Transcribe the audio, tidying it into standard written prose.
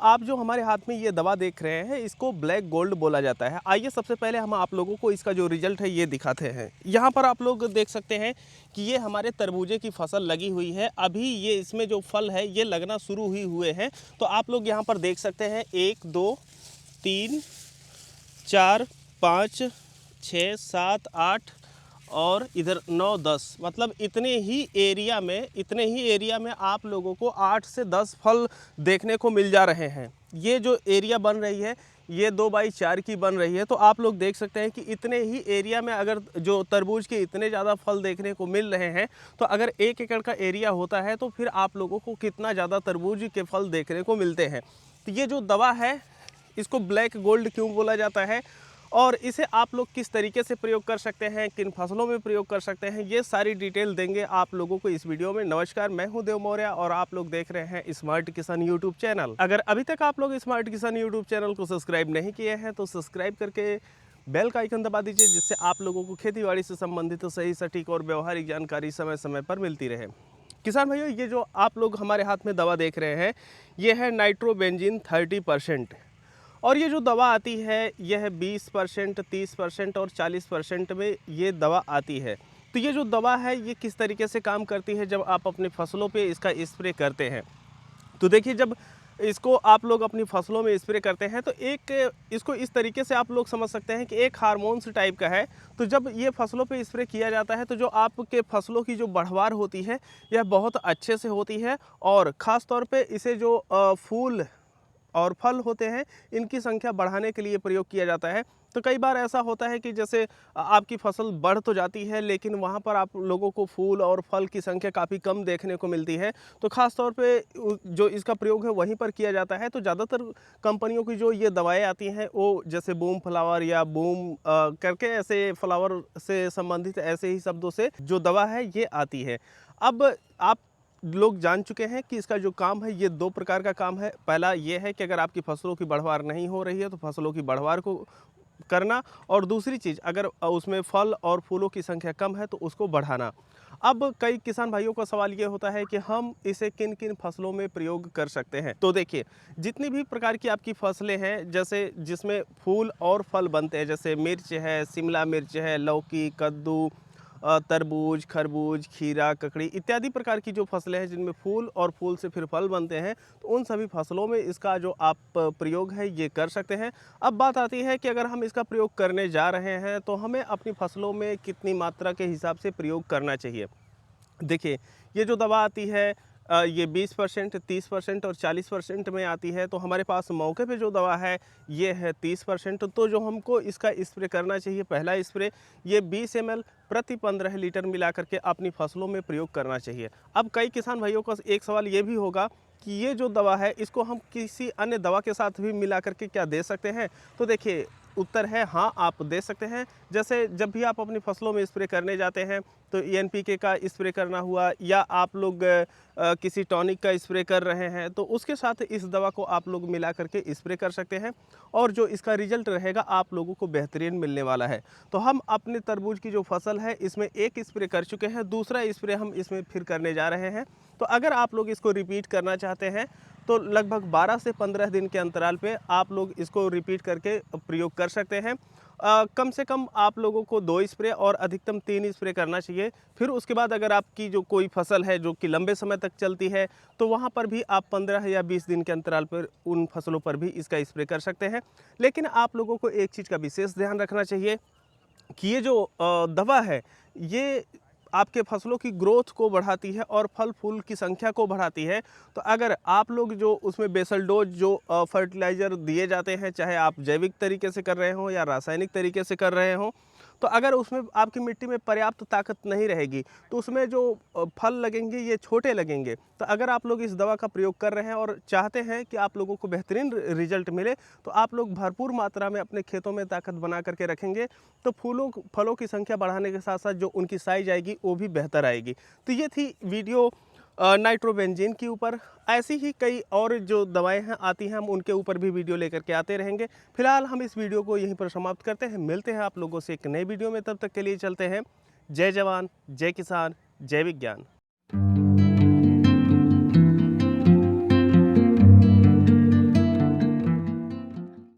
आप जो हमारे हाथ में ये दवा देख रहे हैं इसको ब्लैक गोल्ड बोला जाता है। आइए सबसे पहले हम आप लोगों को इसका जो रिजल्ट है ये दिखाते हैं। यहाँ पर आप लोग देख सकते हैं कि ये हमारे तरबूजे की फसल लगी हुई है। अभी ये इसमें जो फल है ये लगना शुरू ही हुए हैं। तो आप लोग यहाँ पर देख सकते हैं 1 2 3 4 5 6 7 8 और इधर 9 10, मतलब इतने ही एरिया में आप लोगों को 8 से 10 फल देखने को मिल जा रहे हैं। ये जो एरिया बन रही है ये 2x4 की बन रही है। तो आप लोग देख सकते हैं कि इतने ही एरिया में अगर जो तरबूज के इतने ज़्यादा फल देखने को मिल रहे हैं तो अगर 1 एकड़ का एरिया होता है तो फिर आप लोगों को कितना ज़्यादा तरबूज के फल देखने को मिलते हैं। तो ये जो दवा है इसको ब्लैक गोल्ड क्यों बोला जाता है और इसे आप लोग किस तरीके से प्रयोग कर सकते हैं, किन फसलों में प्रयोग कर सकते हैं, ये सारी डिटेल देंगे आप लोगों को इस वीडियो में। नमस्कार, मैं हूं देव मौर्य और आप लोग देख रहे हैं स्मार्ट किसान यूट्यूब चैनल। अगर अभी तक आप लोग स्मार्ट किसान यूट्यूब चैनल को सब्सक्राइब नहीं किए हैं तो सब्सक्राइब करके बेल का आइकन दबा दीजिए, जिससे आप लोगों को खेतीबाड़ी से संबंधित सही, सटीक और व्यवहारिक जानकारी समय समय पर मिलती रहे। किसान भाइयों, ये जो आप लोग हमारे हाथ में दवा देख रहे हैं ये है नाइट्रोबेंजीन 30%। और ये जो दवा आती है यह 20%, 30% और 40% में ये दवा आती है। तो ये जो दवा है ये किस तरीके से काम करती है जब आप अपनी फसलों पे इसका स्प्रे करते हैं। तो देखिए, जब इसको आप लोग अपनी फसलों में स्प्रे करते हैं तो एक इसको इस तरीके से आप लोग समझ सकते हैं कि एक हार्मोन्स टाइप का है। तो जब ये फसलों पे स्प्रे किया जाता है तो जो आपके फसलों की जो बढ़वार होती है यह बहुत अच्छे से होती है और ख़ास तौर पे इसे जो फूल और फल होते हैं इनकी संख्या बढ़ाने के लिए प्रयोग किया जाता है। तो कई बार ऐसा होता है कि जैसे आपकी फसल बढ़ तो जाती है लेकिन वहाँ पर आप लोगों को फूल और फल की संख्या काफ़ी कम देखने को मिलती है। तो ख़ास तौर पे जो इसका प्रयोग है वहीं पर किया जाता है। तो ज़्यादातर कंपनियों की जो ये दवाएं आती हैं वो जैसे बूम फ्लावर या बूम करके ऐसे फ्लावर से संबंधित ऐसे ही शब्दों से जो दवा है ये आती है। अब आप लोग जान चुके हैं कि इसका जो काम है ये 2 प्रकार का काम है। पहला ये है कि अगर आपकी फसलों की बढ़वार नहीं हो रही है तो फसलों की बढ़वार को करना, और दूसरी चीज़ अगर उसमें फल और फूलों की संख्या कम है तो उसको बढ़ाना। अब कई किसान भाइयों का सवाल ये होता है कि हम इसे किन किन फसलों में प्रयोग कर सकते हैं। तो देखिए, जितनी भी प्रकार की आपकी फसलें हैं जैसे जिसमें फूल और फल बनते हैं, जैसे मिर्च है, शिमला मिर्च है, लौकी, कद्दू, तरबूज, खरबूज, खीरा, ककड़ी इत्यादि प्रकार की जो फसलें हैं जिनमें फूल और फूल से फिर फल बनते हैं, तो उन सभी फसलों में इसका जो आप प्रयोग है ये कर सकते हैं। अब बात आती है कि अगर हम इसका प्रयोग करने जा रहे हैं तो हमें अपनी फसलों में कितनी मात्रा के हिसाब से प्रयोग करना चाहिए। देखिए, ये जो दवा आती है ये 20%, 30% और 40% में आती है। तो हमारे पास मौके पे जो दवा है ये है 30%। तो जो हमको इसका स्प्रे करना चाहिए, पहला स्प्रे ये 20 ml प्रति 15 लीटर मिला करके अपनी फसलों में प्रयोग करना चाहिए। अब कई किसान भाइयों का एक सवाल ये भी होगा कि ये जो दवा है इसको हम किसी अन्य दवा के साथ भी मिला करके क्या दे सकते हैं। तो देखिए, उत्तर है हाँ, आप दे सकते हैं। जैसे जब भी आप अपनी फसलों में स्प्रे करने जाते हैं तो एनपीके का स्प्रे करना हुआ या आप लोग किसी टॉनिक का स्प्रे कर रहे हैं तो उसके साथ इस दवा को आप लोग मिला करके स्प्रे कर सकते हैं और जो इसका रिजल्ट रहेगा आप लोगों को बेहतरीन मिलने वाला है। तो हम अपने तरबूज की जो फसल है इसमें एक स्प्रे कर चुके हैं, दूसरा स्प्रे हम इसमें फिर करने जा रहे हैं। तो अगर आप लोग इसको रिपीट करना चाहते हैं तो लगभग 12 से 15 दिन के अंतराल पे आप लोग इसको रिपीट करके प्रयोग कर सकते हैं। कम से कम आप लोगों को 2 स्प्रे और अधिकतम 3 स्प्रे करना चाहिए। फिर उसके बाद अगर आपकी जो कोई फसल है जो कि लंबे समय तक चलती है तो वहाँ पर भी आप 15 या 20 दिन के अंतराल पर उन फसलों पर भी इसका स्प्रे कर सकते हैं। लेकिन आप लोगों को एक चीज़ का विशेष ध्यान रखना चाहिए कि ये जो दवा है ये आपके फसलों की ग्रोथ को बढ़ाती है और फल फूल की संख्या को बढ़ाती है। तो अगर आप लोग जो उसमें बेसल डोज जो फर्टिलाइज़र दिए जाते हैं, चाहे आप जैविक तरीके से कर रहे हो या रासायनिक तरीके से कर रहे हो, तो अगर उसमें आपकी मिट्टी में पर्याप्त ताकत नहीं रहेगी तो उसमें जो फल लगेंगे ये छोटे लगेंगे। तो अगर आप लोग इस दवा का प्रयोग कर रहे हैं और चाहते हैं कि आप लोगों को बेहतरीन रिजल्ट मिले तो आप लोग भरपूर मात्रा में अपने खेतों में ताकत बना करके रखेंगे तो फलों की संख्या बढ़ाने के साथ साथ जो उनकी साइज आएगी वो भी बेहतर आएगी। तो ये थी वीडियो नाइट्रोबेंजीन के ऊपर। ऐसी ही कई और जो दवाएं हैं आती हैं हम उनके ऊपर भी वीडियो लेकर के आते रहेंगे। फिलहाल हम इस वीडियो को यहीं पर समाप्त करते हैं। मिलते हैं आप लोगों से एक नई वीडियो में, तब तक के लिए चलते हैं। जय जवान, जय किसान, जय विज्ञान।